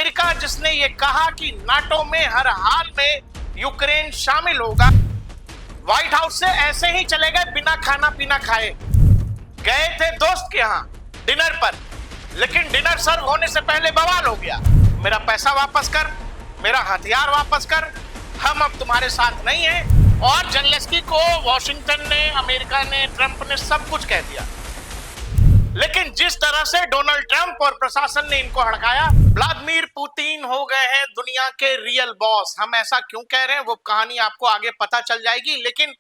America जिसने ये कहा कि नाटो में हर हाल में यूक्रेन शामिल होगा, व्हाइट हाउस से ऐसे ही चले गए बिना खाना पीना खाए। गए थे दोस्त के यहां डिनर पर, लेकिन डिनर सर्व होने से पहले बवाल हो गया, मेरा पैसा वापस कर, मेरा हथियार वापस कर, हम अब तुम्हारे साथ नहीं हैं। और जेलेंस्की को वॉशिंगटन ने, अमेरिका ने, ट्रंप ने सब कुछ कह दिया। लेकिन जिस तरह से डोनाल्ड ट्रंप और प्रशासन ने इनको हड़काया, व्लादिमीर पुतिन हो गए हैं दुनिया के रियल बॉस। हम ऐसा क्यों कह रहे हैं वो कहानी आपको आगे पता चल जाएगी, लेकिन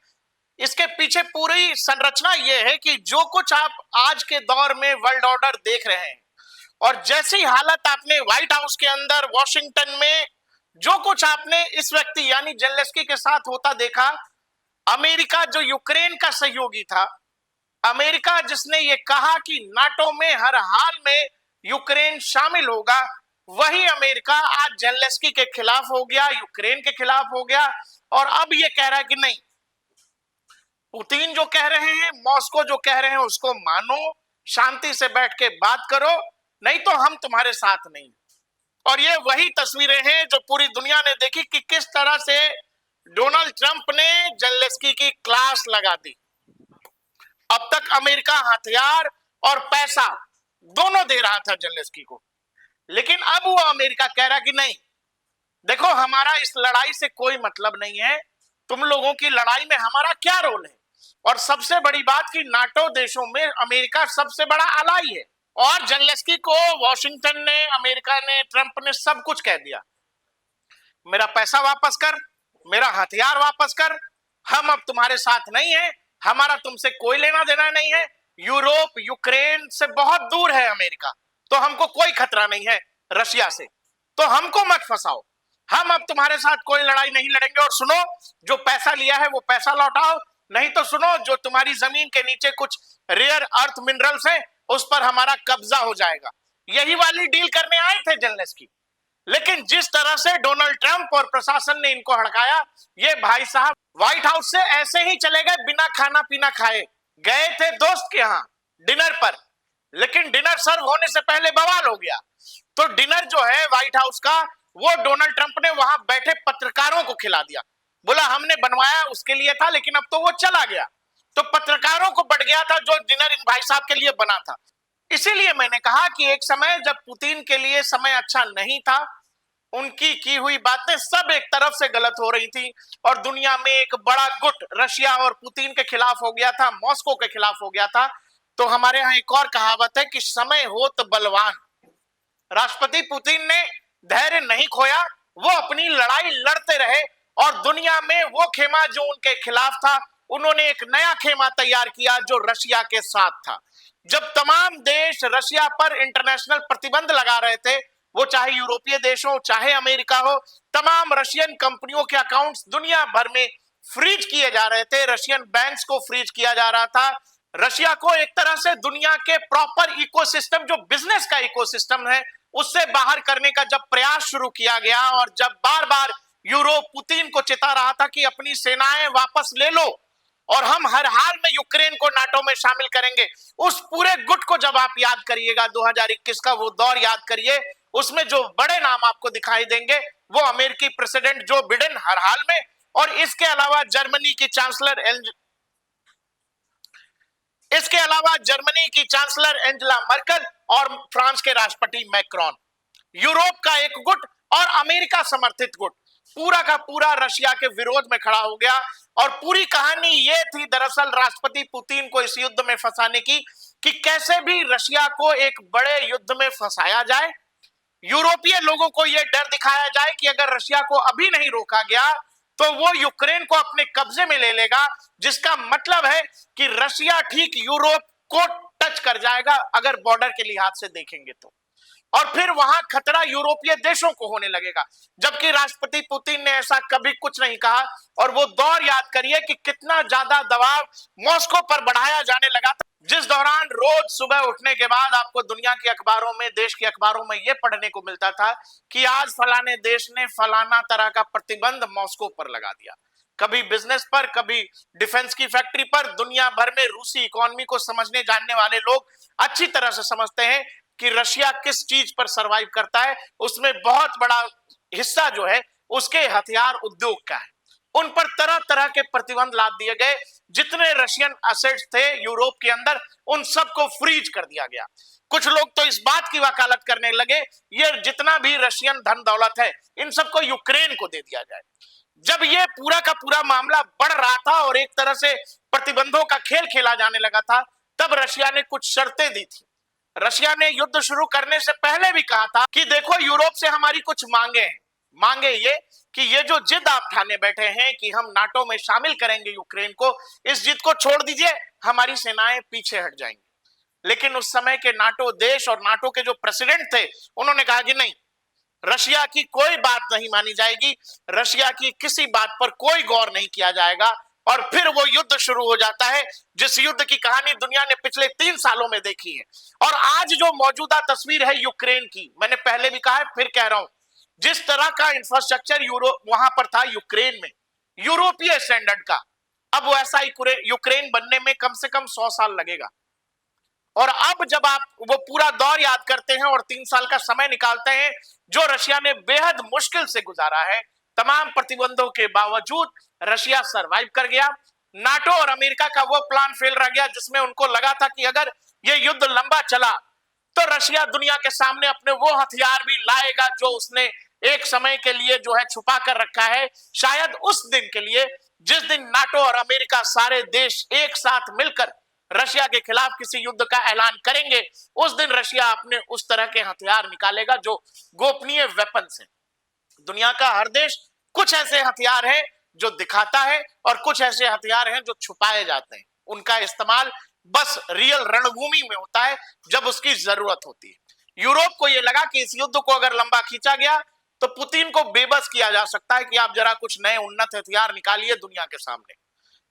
इसके पीछे पूरी संरचना ये है कि जो कुछ आप आज के दौर में वर्ल्ड ऑर्डर देख रहे हैं और जैसी हालत आपने व्हाइट हाउस के अंदर वॉशिंगटन में जो कुछ आपने इस व्यक्ति यानी जेलेंस्की के साथ होता देखा, अमेरिका जो यूक्रेन का सहयोगी था, अमेरिका जिसने ये कहा कि नाटो में हर हाल में यूक्रेन शामिल होगा, वही अमेरिका आज जेलेंस्की के खिलाफ हो गया, यूक्रेन के खिलाफ हो गया। और अब ये कह रहा है कि नहीं, पुतिन जो कह रहे हैं, मॉस्को जो कह रहे हैं उसको मानो, शांति से बैठ के बात करो, नहीं तो हम तुम्हारे साथ नहीं। और ये वही तस्वीरें हैं जो पूरी दुनिया ने देखी कि किस तरह से डोनाल्ड ट्रंप ने जेलेंस्की की क्लास लगा दी। अब तक अमेरिका हथियार और पैसा दोनों दे रहा था जेलेंस्की को, लेकिन अब वो अमेरिका कह रहा कि नहीं, देखो हमारा इस लड़ाई से कोई मतलब नहीं है, तुम लोगों की लड़ाई में हमारा क्या रोल है। और सबसे बड़ी बात कि नाटो देशों में अमेरिका सबसे बड़ा अलाई है। और जेलेंस्की को वॉशिंगटन ने, अमेरिका ने, ट्रंप ने सब कुछ कह दिया, मेरा पैसा वापस कर, मेरा हथियार वापस कर, हम अब तुम्हारे साथ नहीं है, हमारा तुमसे कोई लेना देना नहीं है। यूरोप, यूक्रेन से बहुत दूर है अमेरिका, तो हमको कोई खतरा नहीं है रशिया से, तो हमको मत फंसाओ, हम अब तुम्हारे साथ कोई लड़ाई नहीं लड़ेंगे। और सुनो, जो पैसा लिया है वो पैसा लौटाओ, नहीं तो सुनो, जो तुम्हारी जमीन के नीचे कुछ रेयर अर्थ मिनरल्स हैं उस पर हमारा कब्जा हो जाएगा। यही वाली डील करने आए थे जेलेंस्की। लेकिन जिस तरह से डोनाल्ड ट्रंप और प्रशासन ने इनको हड़काया, ये भाई साहब व्हाइट हाउस से ऐसे ही चले गए बिना खाना पीना खाए। गए थे दोस्त के यहां डिनर पर, लेकिन डिनर सर्व होने से पहले बवाल हो गया। तो डिनर जो है व्हाइट हाउस का, वो डोनाल्ड ट्रंप ने वहां बैठे पत्रकारों को खिला दिया। बोला हमने बनवाया उसके लिए था, लेकिन अब तो वो चला गया, तो पत्रकारों को बढ़ गया था जो डिनर इन भाई साहब के लिए बना था। इसीलिए मैंने कहा कि एक समय जब पुतिन के लिए समय अच्छा नहीं था, उनकी की हुई बातें सब एक तरफ से गलत हो रही थी और दुनिया में एक बड़ा गुट रशिया और पुतिन के खिलाफ हो गया था, मॉस्को के खिलाफ हो गया था। तो हमारे यहाँ एक और कहावत है कि समय हो तो बलवान। राष्ट्रपति पुतिन ने धैर्य नहीं खोया, वो अपनी लड़ाई लड़ते रहे और दुनिया में वो खेमा जो उनके खिलाफ था, उन्होंने एक नया खेमा तैयार किया जो रशिया के साथ था। जब तमाम देश रशिया पर इंटरनेशनल प्रतिबंध लगा रहे थे, वो चाहे यूरोपीय देश हो चाहे अमेरिका हो, तमाम रशियन कंपनियों के अकाउंट्स दुनिया भर में फ्रीज किए जा रहे थे, रशियन बैंक्स को फ्रीज किया जा रहा था। रशिया को एक तरह से दुनिया के प्रॉपर इकोसिस्टम, जो बिजनेस का इकोसिस्टम है, उससे बाहर करने का जब प्रयास शुरू किया गया और जब बार बार यूरोप पुतिन को चिता रहा था कि अपनी सेनाएं वापस ले लो और हम हर हाल में यूक्रेन को नाटो में शामिल करेंगे, उस पूरे गुट को जब आप याद करिएगा, 2021 का वो दौर याद करिए, उसमें जो बड़े नाम आपको दिखाई देंगे वो अमेरिकी प्रेसिडेंट जो बिडेन हर हाल में, और इसके अलावा जर्मनी की चांसलर एंजेला मर्केल और फ्रांस के राष्ट्रपति मैक्रोन। यूरोप का एक गुट और अमेरिका समर्थित गुट पूरा का पूरा रशिया के विरोध में खड़ा हो गया। और पूरी कहानी ये थी दरअसल राष्ट्रपति पुतिन को इस युद्ध में फंसाने की, कि कैसे भी रशिया को एक बड़े युद्ध में फंसाया जाए, यूरोपीय लोगों को यह डर दिखाया जाए कि अगर रशिया को अभी नहीं रोका गया तो वो यूक्रेन को अपने कब्जे में ले लेगा, जिसका मतलब है कि रशिया ठीक यूरोप को टच कर जाएगा अगर बॉर्डर के लिहाज से देखेंगे तो, और फिर वहां खतरा यूरोपीय देशों को होने लगेगा। जबकि राष्ट्रपति पुतिन ने ऐसा कभी कुछ नहीं कहा। और वो दौर याद करिए कि कितना ज्यादा दबाव मॉस्को पर बढ़ाया जाने लगा था, जिस दौरान रोज सुबह उठने के बाद आपको दुनिया के अखबारों में, देश के अखबारों में यह पढ़ने को मिलता था कि आज फलाने देश ने फलाना तरह का प्रतिबंध मॉस्को पर लगा दिया। कभी बिजनेस पर, कभी डिफेंस की फैक्ट्री पर। दुनिया भर में रूसी इकोनॉमी को समझने जानने वाले लोग अच्छी तरह से समझते हैं कि रशिया किस चीज पर सरवाइव करता है, उसमें बहुत बड़ा हिस्सा जो है उसके हथियार उद्योग का है। उन पर तरह तरह के प्रतिबंध लाद दिए गए। जितने रशियन एसेट्स थे यूरोप के अंदर, उन सबको फ्रीज कर दिया गया। कुछ लोग तो इस बात की वकालत करने लगे, ये जितना भी रशियन धन दौलत है इन सबको यूक्रेन को दे दिया जाए। जब ये पूरा का पूरा मामला बढ़ रहा था और एक तरह से प्रतिबंधों का खेल खेला जाने लगा था, तब रशिया ने कुछ शर्तें दी थी। रशिया ने युद्ध शुरू करने से पहले भी कहा था कि देखो, यूरोप से हमारी कुछ मांगे हैं। मांगे ये कि ये जो जिद आप ठाने बैठे हैं कि हम नाटो में शामिल करेंगे यूक्रेन को, इस जिद को छोड़ दीजिए, हमारी सेनाएं पीछे हट जाएंगी। लेकिन उस समय के नाटो देश और नाटो के जो प्रेसिडेंट थे, उन्होंने कहा कि नहीं, रशिया की कोई बात नहीं मानी जाएगी, रशिया की किसी बात पर कोई गौर नहीं किया जाएगा। और फिर वो युद्ध शुरू हो जाता है, जिस युद्ध की कहानी दुनिया ने पिछले 3 सालों में देखी है। और आज जो मौजूदा तस्वीर है यूक्रेन की, मैंने पहले भी कहा है, फिर कह रहा हूं, जिस तरह का इंफ्रास्ट्रक्चर वहां पर था यूक्रेन में, यूरोपीय स्टैंडर्ड का, अब वैसा यूक्रेन बनने में कम से कम 100 साल लगेगा। और अब जब आप वो पूरा दौर याद करते हैं और 3 साल का समय निकालते हैं जो रशिया ने बेहद मुश्किल से गुजारा है, तमाम प्रतिबंधों के बावजूद रशिया सरवाइव कर गया। नाटो और अमेरिका का वो प्लान फेल रह गया जिसमें उनको लगा था कि अगर ये युद्ध लंबा चला तो रशिया दुनिया के सामने अपने वो हथियार भी लाएगा जो उसने एक समय के लिए जो है छुपा कर रखा है, शायद उस दिन के लिए जिस दिन नाटो और अमेरिका सारे देश एक साथ मिलकर रशिया के खिलाफ किसी युद्ध का ऐलान करेंगे, उस दिन रशिया अपने उस तरह के हथियार निकालेगा जो गोपनीय वेपन्स हैं। दुनिया का हर देश कुछ ऐसे हथियार हैं जो दिखाता है और कुछ ऐसे हथियार हैं जो छुपाए जाते हैं। उनका इस्तेमाल बस रियल रणभूमि में होता है जब उसकी जरूरत होती है। यूरोप को यह लगा कि इस युद्ध को अगर लंबा खींचा गया तो पुतिन को बेबस किया जा सकता है कि आप जरा कुछ नए उन्नत हथियार निकालिए दुनिया के सामने।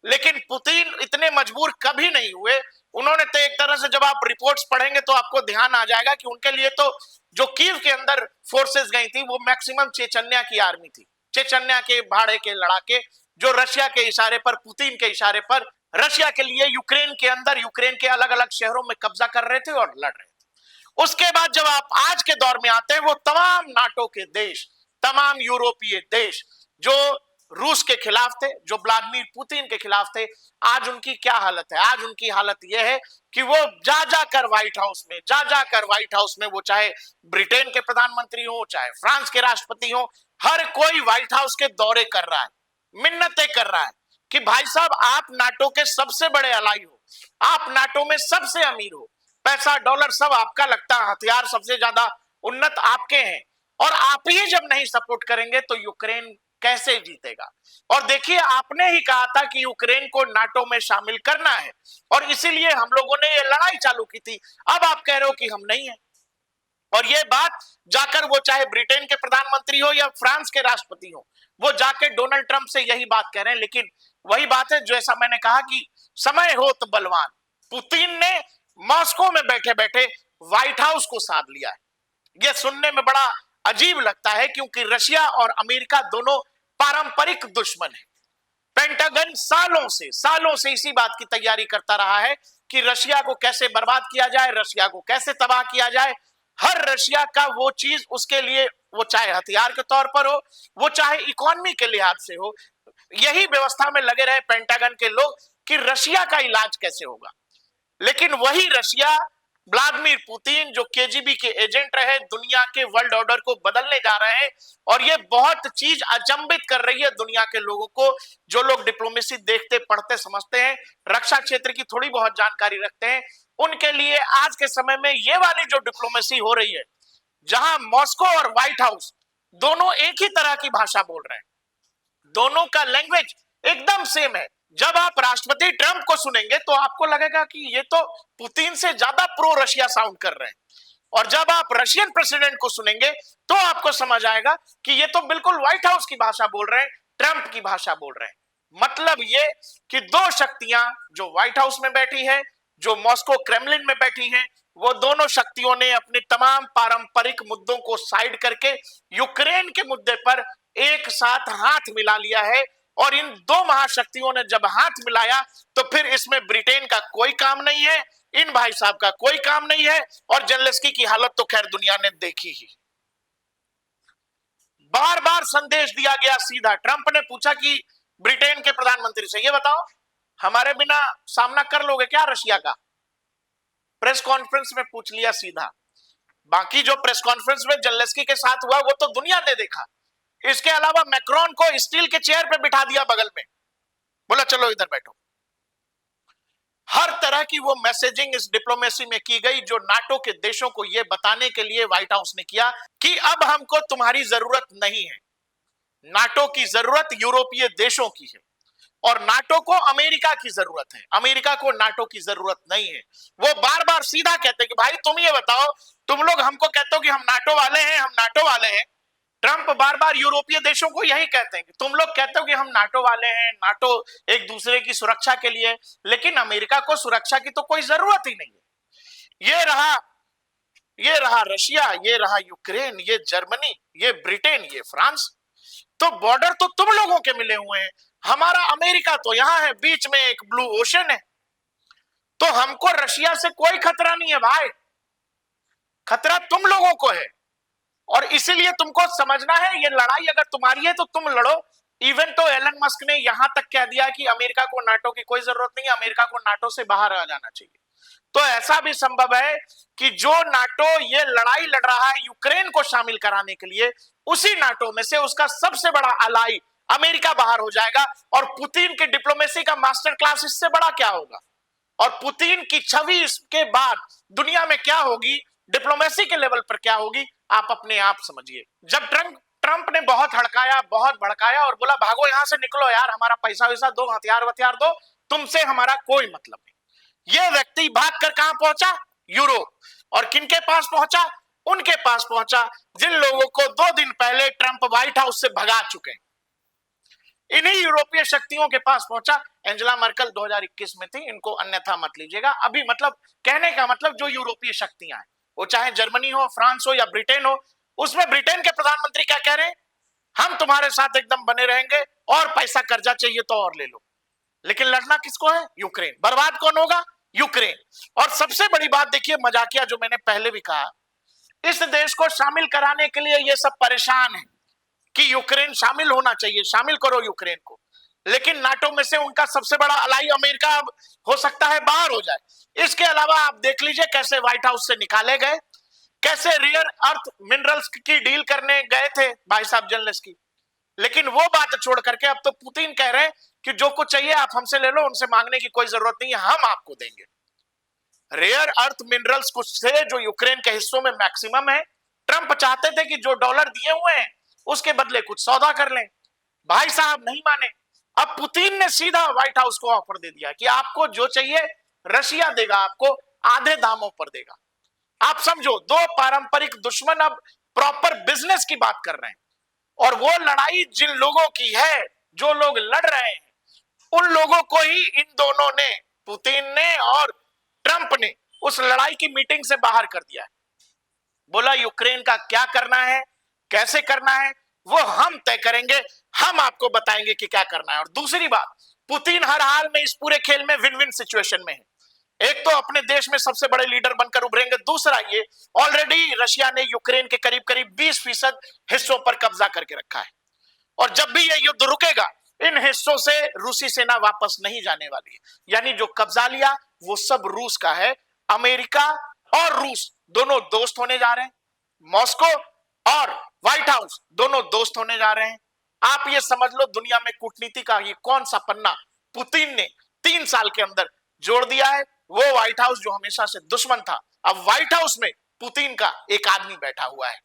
लेकिन पुतिन इतने मजबूर कभी नहीं हुए। उन्होंने तो एक तरह से, जब आप रिपोर्ट्स पढ़ेंगे तो आपको ध्यान आ जाएगा कि उनके लिए तो जो कीव के अंदर फोर्सेस गई थी वो मैक्सिमम चेचन्या की आर्मी थी, चेचन्या के भाड़े के लड़ाके जो रशिया के इशारे पर, पुतिन के इशारे पर रशिया के लिए यूक्रेन के अंदर, यूक्रेन के अलग अलग शहरों में कब्जा कर रहे थे और लड़ रहे थे। उसके बाद जब आप आज के दौर में आते हैं, वो तमाम नाटो के देश, तमाम यूरोपीय देश जो रूस के खिलाफ थे, जो व्लादिमीर पुतिन के खिलाफ थे, आज उनकी क्या हालत है? आज उनकी हालत यह है कि वो जा जाकर व्हाइट हाउस में, वो चाहे ब्रिटेन के प्रधानमंत्री हो, चाहे फ्रांस के राष्ट्रपति हो, हर कोई व्हाइट हाउस के दौरे कर रहा है, मिन्नतें कर रहा है कि भाई साहब, आप नाटो के सबसे बड़े अलाई हो, आप नाटो में सबसे अमीर हो, पैसा डॉलर सब आपका लगता है, हथियार सबसे ज्यादा उन्नत आपके हैं, और आप ही जब नहीं सपोर्ट करेंगे तो यूक्रेन कैसे जीतेगा? और देखिए, आपने ही कहा था कि यूक्रेन को नाटो में शामिल करना है और इसीलिए हम लोगों ने ये लड़ाई चालू की थी। अब आप कह रहे हो कि हम नहीं है। और ये बात जाकर वो चाहे ब्रिटेन के प्रधानमंत्री हो या फ्रांस के राष्ट्रपति हो, वो जाके डोनाल्ड ट्रंप से यही बात कह रहे हैं। लेकिन वही बात है, जैसा मैंने कहा कि समय हो तो बलवान, पुतिन ने मॉस्को में बैठे बैठे व्हाइट हाउस को साध लिया है। यह सुनने में बड़ा अजीब लगता है क्योंकि रशिया और अमेरिका दोनों पारंपरिक दुश्मन हैं। पेंटागन सालों से इसी बात की तैयारी करता रहा है कि रशिया को कैसे बर्बाद किया जाए, रशिया को कैसे तबाह किया जाए। हर रशिया का वो चीज उसके लिए, वो चाहे हथियार के तौर पर हो, वो चाहे इकोनॉमी के लिहाज से हो, यही व्यवस्था में लगे रहे पेंटागन के लोग कि रशिया का इलाज कैसे होगा। लेकिन वही रशिया, व्लादिमीर पुतिन जो केजीबी के एजेंट रहे, दुनिया के वर्ल्ड ऑर्डर को बदलने जा रहे हैं। और ये बहुत चीज अचंभित कर रही है दुनिया के लोगों को, जो लोग डिप्लोमेसी देखते, पढ़ते, समझते हैं, रक्षा क्षेत्र की थोड़ी बहुत जानकारी रखते हैं। उनके लिए आज के समय में ये वाली जो डिप्लोमेसी हो रही है, जहां मॉस्को और व्हाइट हाउस दोनों एक ही तरह की भाषा बोल रहे हैं, दोनों का लैंग्वेज एकदम सेम है। जब आप राष्ट्रपति ट्रंप को सुनेंगे तो आपको लगेगा कि ये तो पुतिन से ज्यादा प्रो रशिया साउंड कर रहे हैं, और जब आप रशियन प्रेसिडेंट को सुनेंगे तो आपको समझ आएगा कि ये तो बिल्कुल व्हाइट हाउस की भाषा बोल रहे हैं, ट्रंप की भाषा बोल रहे हैं। मतलब ये कि दो शक्तियां जो व्हाइट हाउस में बैठी है, जो मॉस्को क्रेमलिन में बैठी हैं, वो दोनों शक्तियों ने अपने तमाम पारंपरिक मुद्दों को साइड करके यूक्रेन के मुद्दे पर एक साथ हाथ मिला लिया है। और इन दो महाशक्तियों ने जब हाथ मिलाया तो फिर इसमें ब्रिटेन का कोई काम नहीं है, इन भाई साहब का कोई काम नहीं है। और जेलेंस्की की हालत तो खैर दुनिया ने देखी ही। बार बार संदेश दिया गया सीधा। ट्रंप ने पूछा कि ब्रिटेन के प्रधानमंत्री से, ये बताओ हमारे बिना सामना कर लोगे क्या रशिया का? प्रेस कॉन्फ्रेंस में पूछ लिया सीधा। बाकी जो प्रेस कॉन्फ्रेंस में जेलेंस्की के साथ हुआ वो तो दुनिया ने देखा। इसके अलावा मैक्रोन को स्टील के चेयर पे बिठा दिया बगल में, बोला चलो इधर बैठो। हर तरह की वो मैसेजिंग इस डिप्लोमेसी में की गई जो नाटो के देशों को यह बताने के लिए व्हाइट हाउस ने किया कि अब हमको तुम्हारी जरूरत नहीं है। नाटो की जरूरत यूरोपीय देशों की है और नाटो को अमेरिका की जरूरत है, अमेरिका को नाटो की जरूरत नहीं है। वो बार बार सीधा कहते हैं कि भाई तुम ये बताओ, तुम लोग हमको कहते हो कि हम नाटो वाले हैं, हम नाटो वाले हैं। ट्रंप बार बार यूरोपीय देशों को यही कहते हैं कि तुम लोग कहते हो कि हम नाटो वाले हैं, नाटो एक दूसरे की सुरक्षा के लिए, लेकिन अमेरिका को सुरक्षा की तो कोई जरूरत ही नहीं है। ये रहा रशिया, ये रहा यूक्रेन, ये जर्मनी, ये ब्रिटेन, ये फ्रांस, तो बॉर्डर तो तुम लोगों के मिले हुए हैं। हमारा अमेरिका तो यहां है, बीच में एक ब्लू ओशन है। तो हमको रशिया से कोई खतरा नहीं है भाई, खतरा तुम लोगों को है। और इसीलिए तुमको समझना है ये लड़ाई अगर तुम्हारी है तो तुम लड़ो। इवन तो एलन मस्क ने यहां तक कह दिया कि अमेरिका को नाटो की कोई जरूरत नहीं है, अमेरिका को नाटो से बाहर आ जाना चाहिए। तो ऐसा भी संभव है कि जो नाटो ये लड़ाई लड़ रहा है यूक्रेन को शामिल कराने के लिए, उसी नाटो में से उसका सबसे बड़ा अलाई अमेरिका बाहर हो जाएगा। और पुतिन की डिप्लोमेसी का मास्टर क्लास इससे बड़ा क्या होगा, और पुतिन की छवि इसके बाद दुनिया में क्या होगी, डिप्लोमेसी के लेवल पर क्या होगी, आप अपने आप समझिए। जब ट्रंप ने बहुत हड़काया, बहुत भड़काया और बोला भागो यहां से, निकलो यार, हमारा पैसा वैसा दो, हथियार वथियार दो, तुमसे हमारा कोई मतलब नहीं। यह व्यक्ति भागकर कहां पहुंचा? यूरोप। और किनके पास पहुंचा? उनके पास पहुंचा जिन लोगों को 2 दिन पहले ट्रंप व्हाइट हाउस से भगा चुके हैं। इन्हीं यूरोपीय शक्तियों के पास पहुंचा। एंजेला मर्केल 2021 में थी, इनको अन्यथा मत लीजिएगा। अभी मतलब कहने का मतलब जो यूरोपीय शक्तियां हैं, वो चाहे जर्मनी हो, फ्रांस हो या ब्रिटेन हो, उसमें ब्रिटेन के प्रधानमंत्री क्या कह रहे हैं? हम तुम्हारे साथ एकदम बने रहेंगे और पैसा कर्जा चाहिए तो और ले लो। लेकिन लड़ना किसको है? यूक्रेन। बर्बाद कौन होगा? यूक्रेन। और सबसे बड़ी बात देखिए, मजाकिया, जो मैंने पहले भी कहा, इस देश को शामिल कराने के लिए ये सब परेशान है कि यूक्रेन शामिल होना चाहिए, शामिल करो यूक्रेन को। लेकिन नाटो में से उनका सबसे बड़ा अलाई अमेरिका हो सकता है बाहर हो जाए। इसके अलावा आप देख लीजिए कैसे व्हाइट हाउस से निकाले गए, कैसे रेयर अर्थ मिनरल्स की डील करने गए थे भाई साहब जेलेंस्की। लेकिन वो बात छोड़ करके अब तो पुतिन कह रहे हैं कि जो कुछ चाहिए आप हमसे ले लो, उनसे मांगने की कोई जरूरत नहीं है, हम आपको देंगे। रेयर अर्थ मिनरल्स कुछ थे जो यूक्रेन के हिस्सों में मैक्सिमम है। ट्रंप चाहते थे कि जो डॉलर दिए हुए हैं उसके बदले कुछ सौदा कर लें, भाई साहब नहीं माने। अब पुतिन ने सीधा व्हाइट हाउस को ऑफर दे दिया कि आपको जो चाहिए रशिया देगा, आपको आधे दामों पर देगा। आप समझो, 2 पारंपरिक दुश्मन अब प्रॉपर बिजनेस की बात कर रहे हैं। और वो लड़ाई जिन लोगों की है, जो लोग लड़ रहे हैं, उन लोगों को ही इन दोनों ने, पुतिन ने और ट्रंप ने, उस लड़ाई की मीटिंग से बाहर कर दिया है। बोला यूक्रेन का क्या करना है, कैसे करना है, वो हम तय करेंगे, हम आपको बताएंगे कि क्या करना है। और दूसरी बात, पुतिन हर हाल में इस पूरे खेल में विन विन सिचुएशन में है। एक तो अपने देश में सबसे बड़े लीडर बनकर उभरेंगे, दूसरा ये ऑलरेडी रशिया ने यूक्रेन के करीब करीब 20% हिस्सों पर कब्जा करके रखा है। और जब भी ये युद्ध रुकेगा, इन हिस्सों से रूसी सेना वापस नहीं जाने वाली है। यानी जो कब्जा लिया वो सब रूस का है। अमेरिका और रूस दोनों दोस्त होने जा रहे हैं। मॉस्को और व्हाइट हाउस दोनों दोस्त होने जा रहे हैं। आप ये समझ लो, दुनिया में कूटनीति का ये कौन सा पन्ना पुतिन ने 3 साल के अंदर जोड़ दिया है। वो व्हाइट हाउस जो हमेशा से दुश्मन था, अब व्हाइट हाउस में पुतिन का एक आदमी बैठा हुआ है।